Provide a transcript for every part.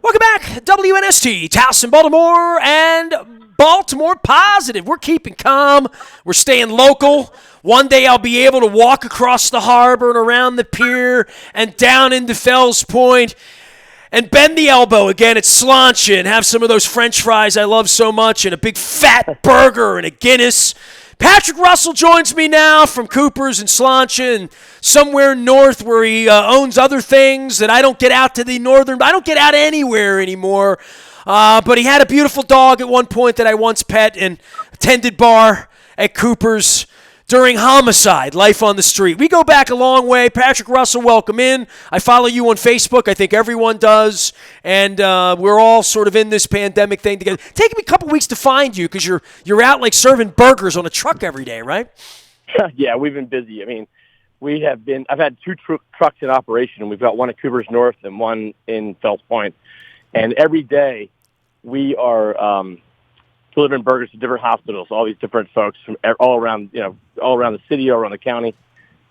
Welcome back, WNST, Towson, Baltimore, and Baltimore Positive. We're keeping calm. We're staying local. One day I'll be able to walk across the harbor and around the pier and down into Fells Point and bend the elbow again at Sláinte and have some of those French fries I love so much and a big fat burger and a Guinness. Patrick Russell joins me now from Kooper's and Sláinte and somewhere north where he owns other things that I don't get out to the northern. I don't get out anywhere anymore. But he had a beautiful dog at one point that I once pet and attended bar at Kooper's during homicide, life on the street. We go back a long way. Patrick Russell, welcome in. I follow you on Facebook. I think everyone does. And we're all sort of in this pandemic thing together. Taking me a couple weeks to find you because you're out like serving burgers on a truck every day, right? Yeah, we've been busy. I mean, I've had two trucks in operation, and we've got one at Cooper's North and one in Fells Point. And every day we are delivering burgers to different hospitals, all these different folks from all around the city, all around the county.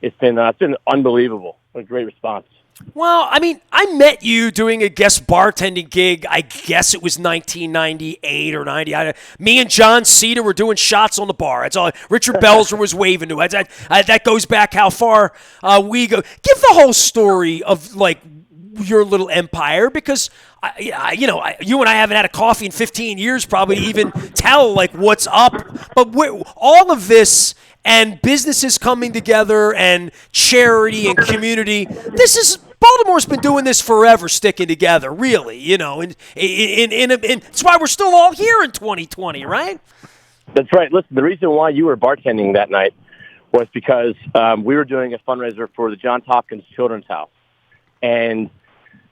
It's been unbelievable. A great response. Well, I mean, I met you doing a guest bartending gig. I guess it was 1998 or 90. Me and John Cedar were doing shots on the bar. That's all. Richard Belzer was waving to us. That goes back how far we go. Give the whole story of like your little empire, because you and I haven't had a coffee in 15 years, probably even tell like what's up. But all of this and businesses coming together and charity and community, Baltimore's been doing this forever, sticking together, really, and it's why we're still all here in 2020, right? That's right. Listen, the reason why you were bartending that night was because we were doing a fundraiser for the Johns Hopkins Children's House. And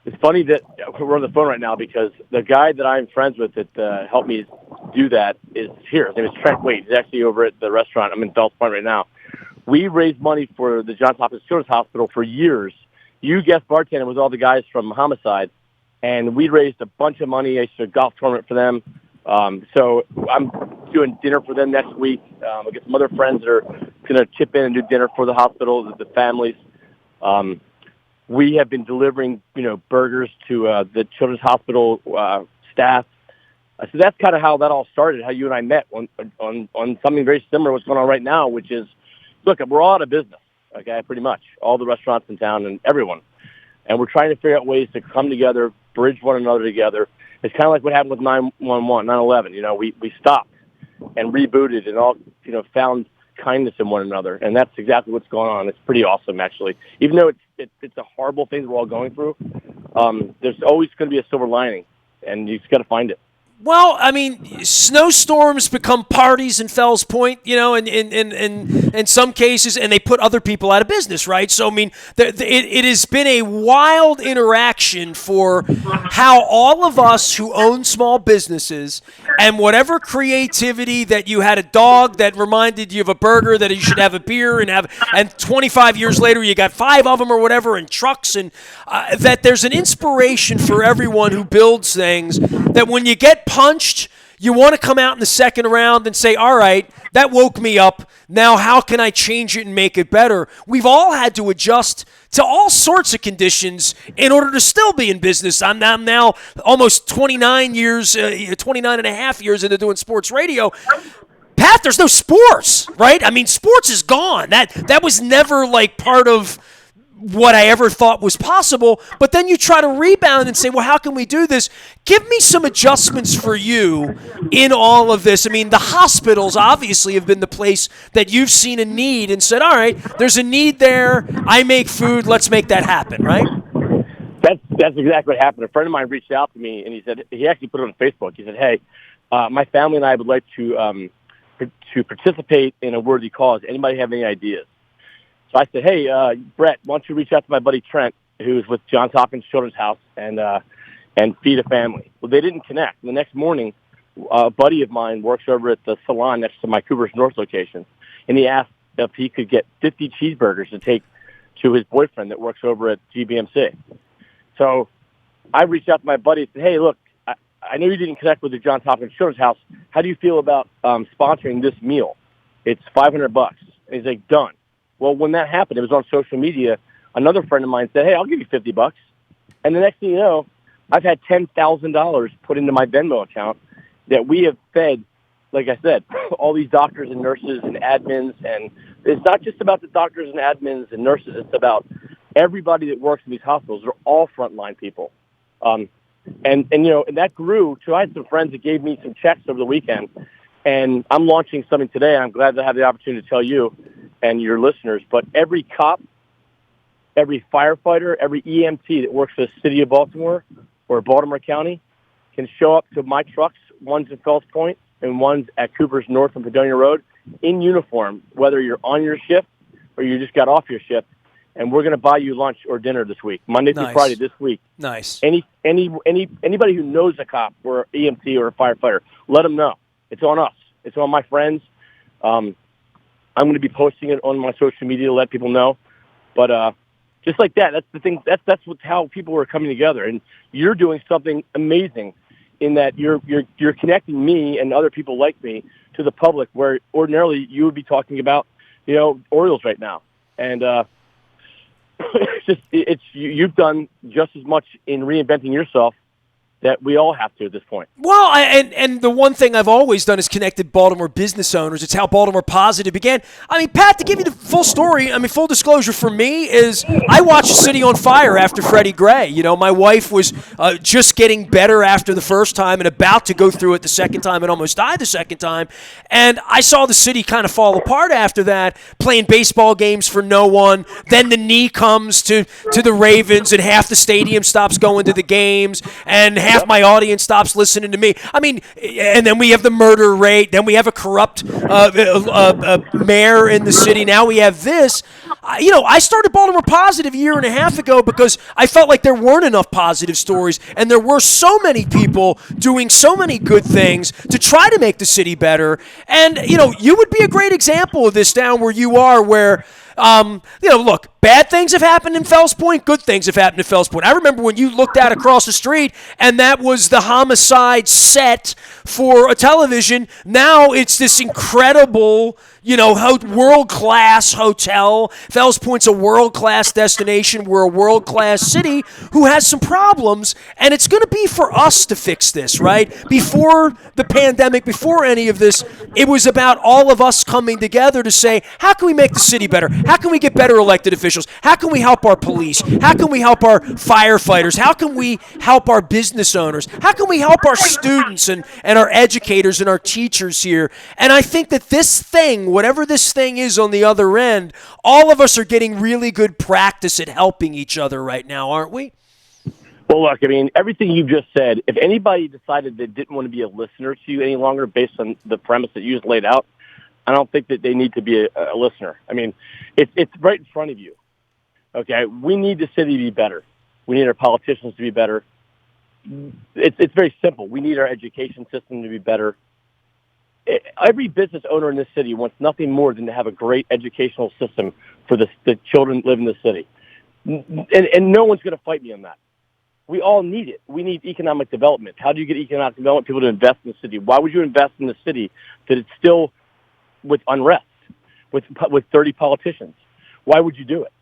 it's funny that we're on the phone right now because the guy that I'm friends with that helped me do that is here. His name is Trent Wade. He's actually over at the restaurant. I'm in Fells Point right now. We raised money for the Johns Hopkins Children's Hospital for years. You guest bartending with all the guys from Homicide, and we raised a bunch of money. I used to golf tournament for them. So I'm doing dinner for them next week. I'll get some other friends that are going to chip in and do dinner for the hospital, the families. We have been delivering, burgers to the Children's Hospital staff. So that's kind of how that all started, how you and I met on something very similar to what's going on right now, which is, look, we're all out of business, okay, pretty much, all the restaurants in town and everyone. And we're trying to figure out ways to come together, bridge one another together. It's kind of like what happened with 911, 9/11. We stopped and rebooted and all, found kindness in one another, and that's exactly what's going on. It's pretty awesome, actually. Even though it's a horrible thing that we're all going through, there's always going to be a silver lining, and you just got to find it. Well, I mean, snowstorms become parties in Fells Point, in some cases, and they put other people out of business, right? So, I mean, it has been a wild interaction for how all of us who own small businesses and whatever creativity that you had a dog that reminded you of a burger, that you should have a beer and 25 years later you got 5 of them or whatever, and trucks, and that there's an inspiration for everyone who builds things that when you get punched, you want to come out in the second round and say, all right, that woke me up. Now how can I change it and make it better? We've all had to adjust to all sorts of conditions in order to still be in business. I'm now almost 29 and a half years into doing sports radio. Pat, there's no sports, right? I mean, sports is gone. That was never like part of what I ever thought was possible, but then you try to rebound and say, well, how can we do this? Give me some adjustments for you in all of this. I mean, the hospitals obviously have been the place that you've seen a need and said, all right, there's a need there. I make food. Let's make that happen, right? That's exactly what happened. A friend of mine reached out to me, and he actually put it on Facebook. He said, hey, my family and I would like to participate in a worthy cause. Anybody have any ideas? So I said, hey, Brett, why don't you reach out to my buddy Trent, who's with Johns Hopkins Children's House, and feed a family. Well, they didn't connect. The next morning, a buddy of mine works over at the salon next to my Cooper's North location, and he asked if he could get 50 cheeseburgers to take to his boyfriend that works over at GBMC. So I reached out to my buddy and said, hey, look, I know you didn't connect with the Johns Hopkins Children's House. How do you feel about sponsoring this meal? It's $500. And he's like, done. Well, when that happened, it was on social media. Another friend of mine said, hey, I'll give you $50. And the next thing you know, I've had $10,000 put into my Venmo account that we have fed, like I said, all these doctors and nurses and admins. And it's not just about the doctors and admins and nurses. It's about everybody that works in these hospitals. They're all frontline people. And that grew to, I had some friends that gave me some checks over the weekend, and I'm launching something today. I'm glad to have the opportunity to tell you and your listeners, but every cop, every firefighter, every EMT that works for the city of Baltimore or Baltimore County can show up to my trucks, one's in Fells Point and one's at Cooper's North on Padonia Road, in uniform, whether you're on your shift or you just got off your shift, and we're going to buy you lunch or dinner this week, Monday through Friday this week. Nice. Anybody who knows a cop or EMT or a firefighter, let them know. It's on us. It's on my friends. I'm going to be posting it on my social media to let people know. But just like that, that's the thing. That's how people are coming together. And you're doing something amazing in that you're connecting me and other people like me to the public, where ordinarily you would be talking about, Orioles right now. And you've done just as much in reinventing yourself that we all have to at this point. Well, and the one thing I've always done is connected Baltimore business owners. It's how Baltimore Positive began. I mean, Pat, to give you the full story, full disclosure for me is I watched the city on fire after Freddie Gray. My wife was just getting better after the first time and about to go through it the second time and almost died the second time. And I saw the city kind of fall apart after that, playing baseball games for no one. Then the knee comes to the Ravens and half the stadium stops going to the games and half my audience stops listening to me. And then we have the murder rate. Then we have a corrupt mayor in the city. Now we have this. I started Baltimore Positive a year and a half ago because I felt like there weren't enough positive stories, and there were so many people doing so many good things to try to make the city better. And, you would be a great example of this down where you are, where look, bad things have happened in Fells Point, good things have happened in Fells Point. I remember when you looked out across the street and that was the homicide set for a television. Now it's this incredible, world-class hotel. Fells Point's a world-class destination. We're a world-class city who has some problems, and it's going to be for us to fix this, right? Before the pandemic, before any of this, it was about all of us coming together to say, how can we make the city better? How can we get better elected officials? How can we help our police? How can we help our firefighters? How can we help our business owners? How can we help our students and our educators and our teachers here? And I think that this thing, whatever this thing is on the other end, all of us are getting really good practice at helping each other right now, aren't we? Well, look, everything you've just said, if anybody decided they didn't want to be a listener to you any longer based on the premise that you just laid out, I don't think that they need to be a listener. It's right in front of you. Okay, we need the city to be better. We need our politicians to be better. It's very simple. We need our education system to be better. Every business owner in this city wants nothing more than to have a great educational system for the children that live in the city. And no one's going to fight me on that. We all need it. We need economic development. How do you get economic development? People to invest in the city. Why would you invest in the city that it's still with unrest, with 30 politicians? Why would you do it?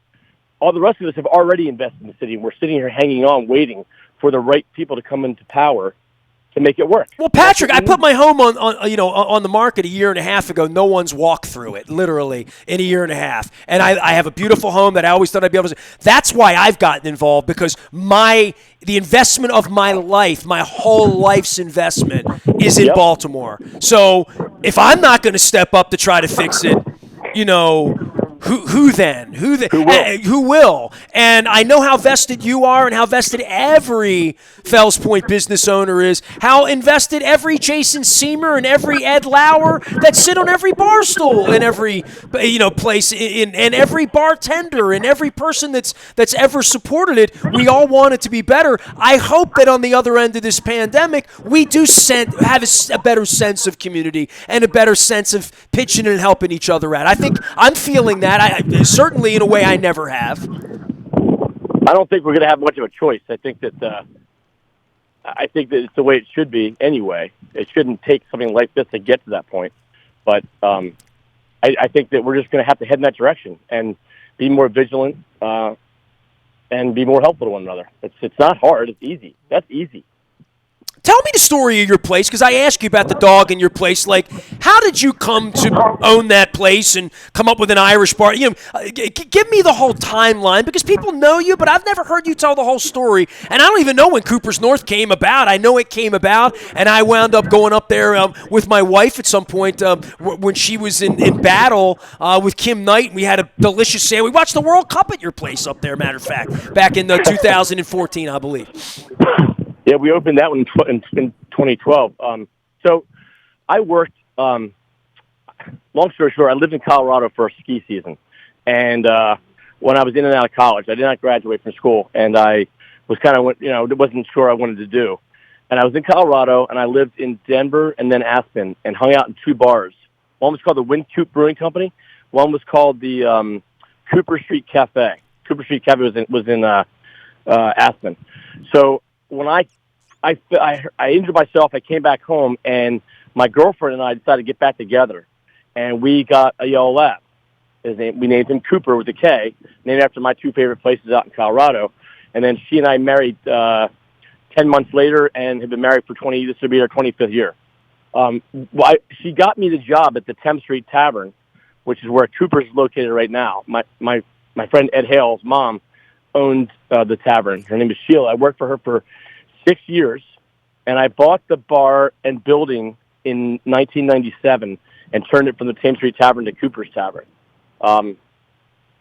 All the rest of us have already invested in the city, and we're sitting here hanging on, waiting for the right people to come into power to make it work. Well, Patrick, I put my home on the market a year and a half ago. No one's walked through it, literally, in a year and a half. And I have a beautiful home that I always thought I'd be able to. That's why I've gotten involved, because the investment of my life, my whole life's investment, is in Baltimore. So if I'm not going to step up to try to fix it, who then? Who will? And I know how vested you are and how vested every Fells Point business owner is, how invested every Jason Seamer and every Ed Lauer that sit on every bar stool in every place, and every bartender and every person that's ever supported it. We all want it to be better. I hope that on the other end of this pandemic, we do have a better sense of community and a better sense of pitching and helping each other out. I think I'm feeling that. Certainly in a way I never have. I don't think we're going to have much of a choice. I think that it's the way it should be anyway. It shouldn't take something like this to get to that point. But I think that we're just going to have to head in that direction and be more vigilant. And and be more helpful to one another. It's not hard. It's easy. That's easy. Tell me the story of your place, because I asked you about the dog in your place. Like, how did you come to own that place and come up with an Irish bar? Give me the whole timeline, because people know you, but I've never heard you tell the whole story. And I don't even know when Cooper's North came about. I know it came about, and I wound up going up there with my wife at some point when she was in battle with Kim Knight. And we had a delicious sandwich. We watched the World Cup at your place up there, matter of fact, back in 2014, I believe. Yeah, we opened that one in 2012. So I worked, long story short, I lived in Colorado for a ski season. And when I was in and out of college, I did not graduate from school. And I was wasn't sure I wanted to do. And I was in Colorado, and I lived in Denver and then Aspen and hung out in two bars. One was called the Wind Coop Brewing Company. One was called the Cooper Street Cafe. Cooper Street Cafe was in Aspen. So when I injured myself, I came back home, and my girlfriend and I decided to get back together, and we got a yellow lab. We named him Cooper with a K, named after my two favorite places out in Colorado. And then she and I married 10 months later and have been married for 20. This will be our 25th year. She got me the job at the 10th Street Tavern, which is where Cooper's located right now. My friend Ed Hale's mom owned the tavern. Her name is Sheila. I worked for her for 6 years, and I bought the bar and building in 1997 and turned it from the 10th Street Tavern to Cooper's Tavern.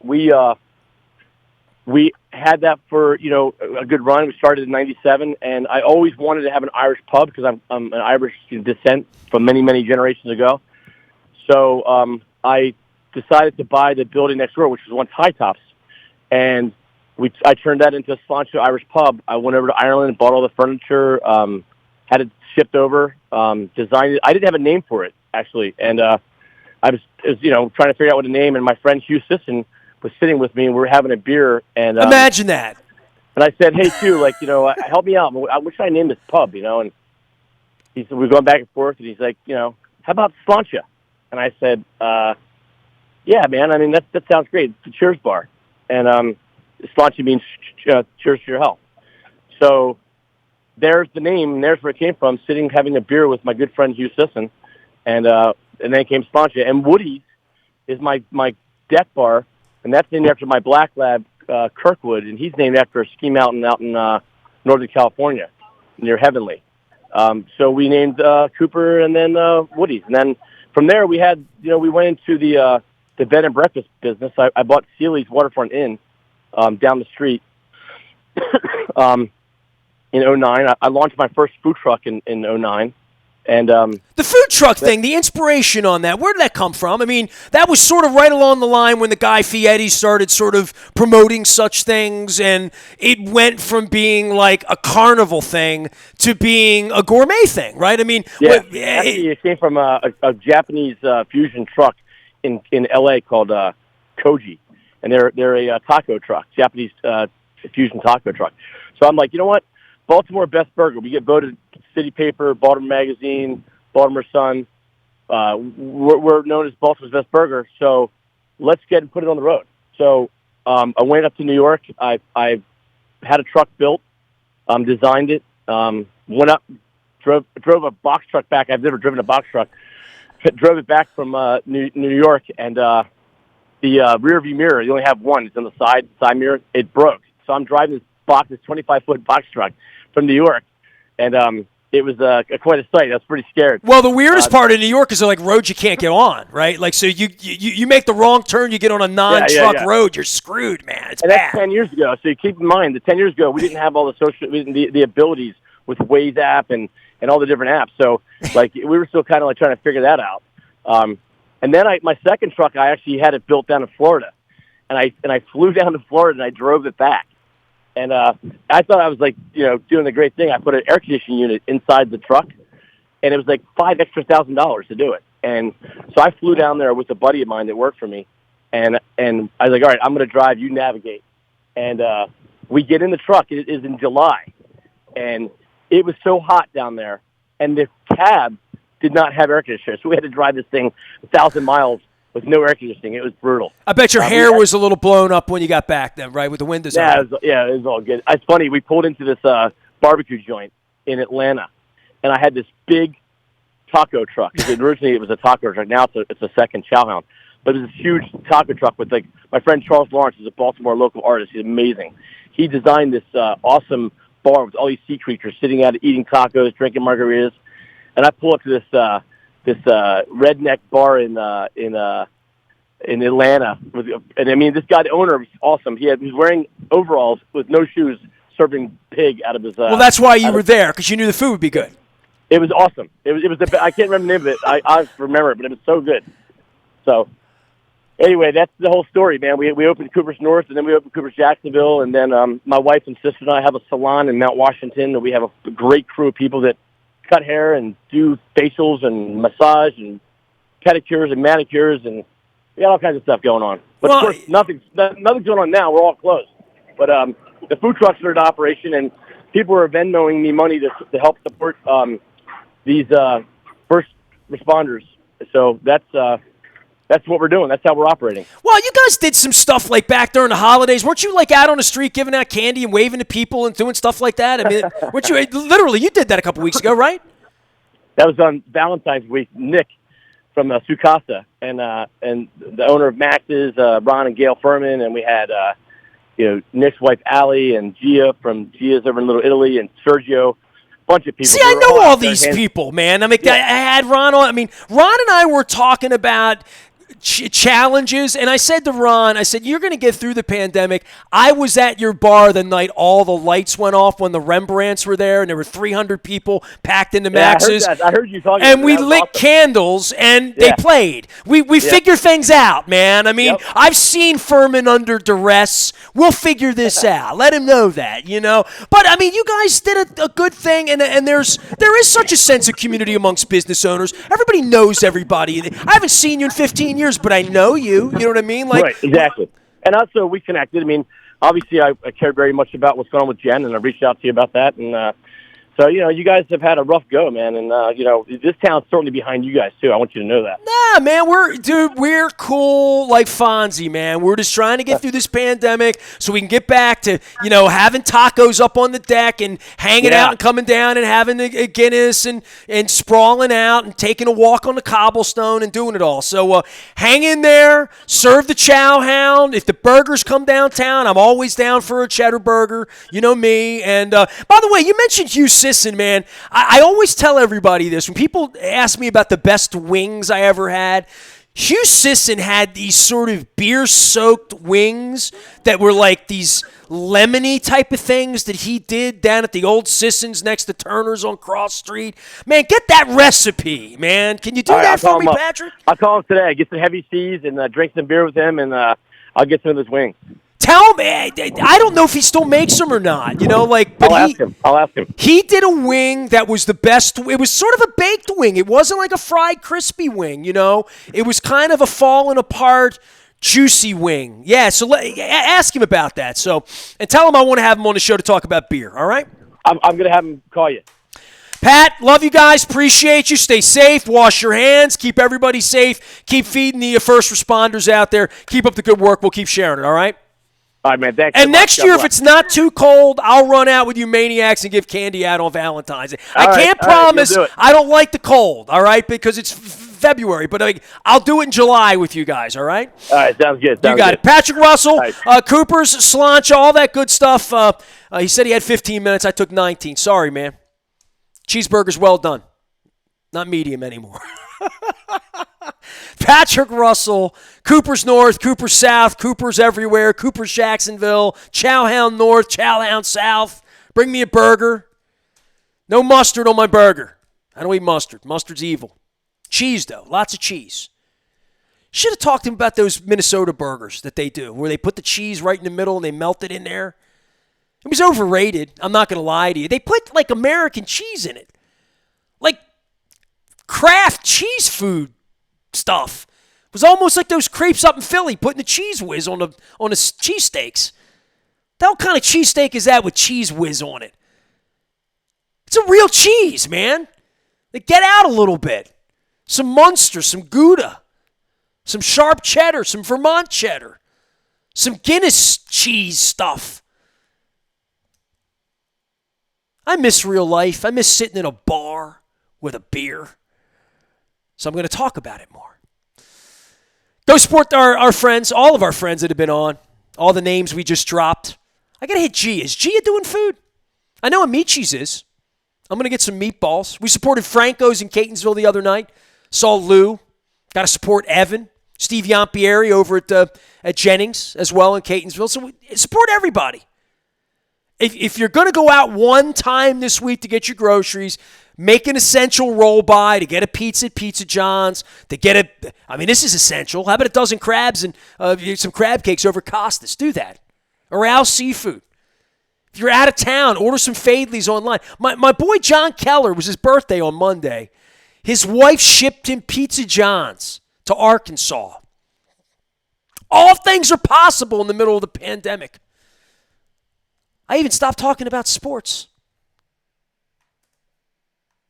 We had that for, a good run. We started in 97, and I always wanted to have an Irish pub because I'm an Irish descent from many, many generations ago. So I decided to buy the building next door, which was once High Tops, and I turned that into a Sláinte Irish pub. I went over to Ireland, bought all the furniture, had it shipped over, designed it. I didn't have a name for it, actually, and I was trying to figure out what to name, and my friend Hugh Sisson was sitting with me, and we were having a beer. And imagine that. And I said, "Hey, Hugh, help me out. What should I name this pub?" And he said, we're going back and forth, and he's like, how about Sláinte? And I said, yeah, man. I mean, that sounds great. It's a cheers bar, and Sláinte means cheers to your health. So there's the name, and there's where it came from, sitting having a beer with my good friend Hugh Sisson, and then it came Sláinte. And Woody's is my deck bar, and that's named after my black lab, Kirkwood, and he's named after a ski mountain out in Northern California near Heavenly. So we named Cooper and then Woody's. And then from there we had, we went into the bed and breakfast business. I bought Sealy's Waterfront Inn down the street in 2009. I launched my first food truck in 2009. And the food truck thing, the inspiration on that, where did that come from? I mean, that was sort of right along the line when the Guy Fieri started sort of promoting such things, and it went from being like a carnival thing to being a gourmet thing, right? I mean, actually, it came from a Japanese fusion truck in L.A. called Koji, and they're a taco truck, Japanese fusion taco truck. So I'm like, you know what? Baltimore Best Burger. We get voted City Paper, Baltimore Magazine, Baltimore Sun. We're known as Baltimore's Best Burger, so let's get and put it on the road. So I went up to New York. I had a truck built, designed it, went up, drove a box truck back. I've never driven a box truck. Drove it back from New York, and the rear view mirror, you only have one. It's on the side mirror. It broke. So I'm driving this 25-foot box truck from New York, and it was quite a sight. I was pretty scared. Well, the weirdest part of New York is they're like roads you can't get on, right? Like, so you make the wrong turn, you get on a non-truck road, you're screwed, man. It's and bad. That's 10 years ago. So you keep in mind that 10 years ago we didn't have all the abilities with Waze app and all the different apps. So like we were still kind of like trying to figure that out. And then my second truck, I actually had it built down in Florida, and I flew down to Florida and I drove it back. And I thought I was like, doing the great thing. I put an air conditioning unit inside the truck, and it was like $5,000 to do it. And so I flew down there with a buddy of mine that worked for me, and I was like, all right, I'm going to drive, you navigate. And we get in the truck. It is in July, and it was so hot down there, and the cab did not have air conditioning, so we had to drive this thing 1,000 miles with no air conditioning. It was brutal. I bet your hair was a little blown up when you got back then, right, with the windows Yeah, open. it was all good. It's funny. We pulled into this barbecue joint in Atlanta, and I had this big taco truck. Originally, it was a taco truck. Now it's a second Chowhound. But it was this huge taco truck with, like, my friend Charles Lawrence is a Baltimore local artist. He's amazing. He designed this awesome bar with all these sea creatures sitting out eating tacos, drinking margaritas. And I pull up to this redneck bar in Atlanta. And I mean, this guy, the owner, was awesome. He was wearing overalls with no shoes, serving pig out of his. Well, that's why you were there, because you knew the food would be good. It was awesome. It was I can't remember the name of it. I remember it, but it was so good. So anyway, that's the whole story, man. We opened Cooper's North, and then we opened Cooper's Jacksonville, and then my wife and sister and I have a salon in Mount Washington, and we have a great crew of people that cut hair and do facials and massage and pedicures and manicures, and we got all kinds of stuff going on. But of course, nothing's going on now. We're all closed. But the food trucks are in operation, and people are Venmoing me money to help support these first responders. So that's what we're doing. That's how we're operating. Well, you guys did some stuff like back during the holidays. Weren't you like out on the street giving out candy and waving to people and doing stuff like that? I mean, weren't you literally? You did that a couple weeks ago, right? That was on Valentine's week. Nick from Sukasa and the owner of Max's, Ron and Gail Furman, and we had Nick's wife Allie and Gia's over in Little Italy, and Sergio. Bunch of people. See, I know all these people, man. I mean, I had Ron on. I mean, Ron and I were talking about challenges, and I said to Ron, I said, you're going to get through the pandemic. I was at your bar the night all the lights went off when the Rembrandts were there, and there were 300 people packed into Max's. I heard you talking and about we that. lit candles, and they played. We figure things out, man. I mean, I've seen Furman under duress. We'll figure this out. Let him know that, But, I mean, you guys did a good thing, and there is such a sense of community amongst business owners. Everybody knows everybody. I haven't seen you in 15 years, but I know you. You know what I mean? Right, exactly. And also, we connected. I mean, obviously, I care very much about what's going on with Jen, and I reached out to you about that. And so, you guys have had a rough go, man. And, this town's certainly behind you guys, too. I want you to know that. Nah, man, we're cool like Fonzie, man. We're just trying to get through this pandemic so we can get back to, having tacos up on the deck and hanging out and coming down and having a Guinness and sprawling out and taking a walk on the cobblestone and doing it all. So hang in there, serve the Chowhound. If the burgers come downtown, I'm always down for a cheddar burger. You know me. And by the way, you mentioned Hugh Sisson, man. I always tell everybody this. When people ask me about the best wings I ever had, Hugh Sisson had these sort of beer-soaked wings that were like these lemony type of things that he did down at the old Sisson's next to Turner's on Cross Street. Man, get that recipe, man. Can you do that for me, Patrick? I'll call him today. Get some heavy seas and drink some beer with him, and I'll get some of his wings. Tell me, I don't know if he still makes them or not. But I'll ask him. He did a wing that was the best. It was sort of a baked wing. It wasn't like a fried crispy wing. It was kind of a falling apart, juicy wing. Yeah. So ask him about that. So and tell him I want to have him on the show to talk about beer. All right. I'm going to have him call you. Pat, love you guys. Appreciate you. Stay safe. Wash your hands. Keep everybody safe. Keep feeding the first responders out there. Keep up the good work. We'll keep sharing it. All right. All right, man. Thanks. And next year, if it's not too cold, I'll run out with you maniacs and give candy out on Valentine's Day. I can't promise I don't like the cold, all right, because it's February. But I'll do it in July with you guys, all right? All right, sounds good. You got it. Patrick Russell, Cooper's, Slancha, all that good stuff. He said he had 15 minutes. I took 19. Sorry, man. Cheeseburger's well done. Not medium anymore. Patrick Russell, Cooper's North, Cooper's South, Cooper's everywhere, Cooper's Jacksonville, Chowhound North, Chowhound South. Bring me a burger. No mustard on my burger. I don't eat mustard. Mustard's evil. Cheese, though. Lots of cheese. Should have talked to him about those Minnesota burgers that they do, where they put the cheese right in the middle and they melt it in there. It was overrated. I'm not going to lie to you. They put, like, American cheese in it. Like Kraft cheese food stuff. It was almost like those crepes up in Philly putting the cheese whiz on the cheesesteaks. What kind of cheesesteak is that with cheese whiz on it? It's a real cheese, man. Like, get out a little bit. Some Munster, some Gouda, some sharp cheddar, some Vermont cheddar, some Guinness cheese stuff. I miss real life. I miss sitting in a bar with a beer. So I'm going to talk about it more. Go support our friends, all of our friends that have been on, all the names we just dropped. I got to hit Gia. Is Gia doing food? I know Amici's is. I'm going to get some meatballs. We supported Franco's in Catonsville the other night. Saw Lou. Got to support Evan. Steve Yampieri over at Jennings as well in Catonsville. So support everybody. If you're going to go out one time this week to get your groceries, make an essential roll by to get a pizza at Pizza John's, this is essential. How about a dozen crabs and some crab cakes over Costas? Do that. Or Al Seafood. If you're out of town, order some Fadleys online. My boy John Keller, was his birthday on Monday. His wife shipped him Pizza John's to Arkansas. All things are possible in the middle of the pandemic. I even stopped talking about sports.